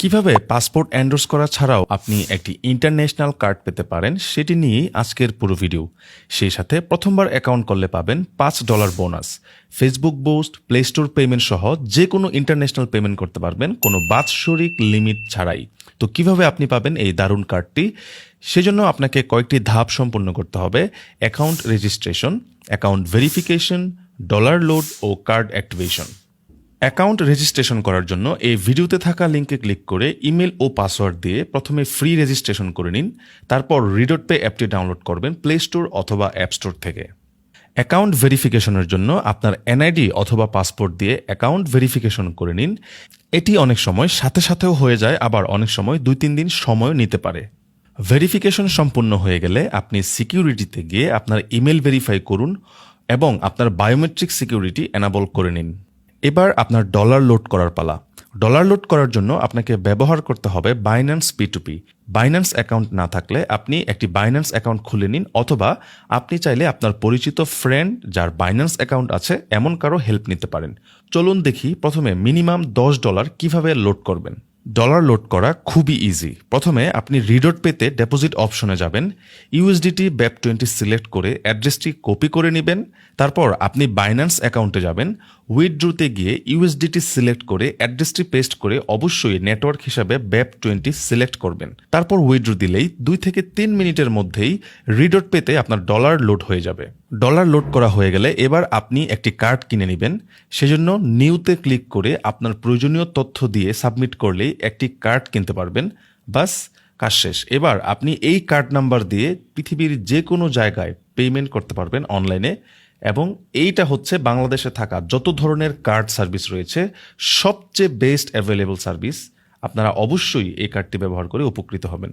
কিভাবে passport endorse করা ছাড়াও আপনি একটি ইন্টারন্যাশনাল কার্ড পেতে পারেন সেটি নিয়েই আজকের পুরো ভিডিও। সেই সাথে প্রথমবার অ্যাকাউন্ট করলে পাবেন $5 bonus, Facebook boost, play store payment সহ যে কোনো ইন্টারন্যাশনাল পেমেন্ট করতে পারবেন কোনো বাৎসরিক লিমিট ছাড়াই। তো কিভাবে আপনি পাবেন এই দারুণ কার্ডটি? সেজন্য আপনাকে কয়েকটি ধাপ সম্পূর্ণ করতে হবে: account registration, account verification, dollar load ও কার্ড অ্যাক্টিভেশন। অ্যাকাউন্ট রেজিস্ট্রেশন করার জন্য এই ভিডিওতে থাকা লিঙ্কে ক্লিক করে ইমেল ও পাসওয়ার্ড দিয়ে প্রথমে ফ্রি রেজিস্ট্রেশন করে নিন। তারপর রিডট পে অ্যাপটি ডাউনলোড করবেন প্লে স্টোর অথবা অ্যাপ স্টোর থেকে। অ্যাকাউন্ট ভেরিফিকেশনের জন্য আপনার এনআইডি অথবা পাসপোর্ট দিয়ে অ্যাকাউন্ট ভেরিফিকেশন করে নিন। এটি অনেক সময় সাথে সাথেও হয়ে যায়, আবার অনেক সময় 2-3 দিন সময় নিতে পারে। ভেরিফিকেশন সম্পূর্ণ হয়ে গেলে আপনি সিকিউরিটিতে গিয়ে আপনার ইমেল ভেরিফাই করুন এবং আপনার বায়োমেট্রিক সিকিউরিটি এনাবল করে নিন। এবার আপনার ডলার লোড করার পালা। ডলার লোড করার জন্য আপনাকে ব্যবহার করতে হবে বাইন্যান্স P2P। বাইন্যান্স অ্যাকাউন্ট না থাকলে আপনি একটি বাইন্যান্স অ্যাকাউন্ট খুলে নিন, অথবা আপনি চাইলে আপনার পরিচিত ফ্রেন্ড যার বাইন্যান্স অ্যাকাউন্ট আছে এমন কারো হেল্প নিতে পারেন। চলুন দেখি প্রথমে মিনিমাম $10 কিভাবে লোড করবেন। ডলার লোড করা খুবই ইজি। প্রথমে আপনি রিডট পেতে ডেপোজিট অপশনে যাবেন, ইউএসডিটি BEP20 সিলেক্ট করে অ্যাড্রেসটি কপি করে নেবেন। তারপর আপনি বাইন্যান্স অ্যাকাউন্টে যাবেন, উইথড্রোতে গিয়ে ইউএসডিটি সিলেক্ট করে অ্যাড্রেসটি পেস্ট করে অবশ্যই নেটওয়ার্ক হিসাবে BEP20 সিলেক্ট করবেন। তারপর উইথড্রো দিলেই 2 থেকে 3 মিনিটের মধ্যেই রিডট পেতে আপনার ডলার লোড হয়ে যাবে। ডলার লোড করা হয়ে গেলে এবার আপনি একটি কার্ড কিনে নেবেন। সেজন্য নিউতে ক্লিক করে আপনার প্রয়োজনীয় তথ্য দিয়ে সাবমিট করলেই একটি কার্ড কিনতে পারবেন। বাস, কাজ শেষ। এবার আপনি এই কার্ড নাম্বার দিয়ে পৃথিবীর যে কোনো জায়গায় পেমেন্ট করতে পারবেন অনলাইনে, এবং এইটা হচ্ছে বাংলাদেশে থাকা যত ধরনের কার্ড সার্ভিস রয়েছে সবচেয়ে বেস্ট অ্যাভেলেবল সার্ভিস। আপনারা অবশ্যই এই কার্ডটি ব্যবহার করে উপকৃত হবেন।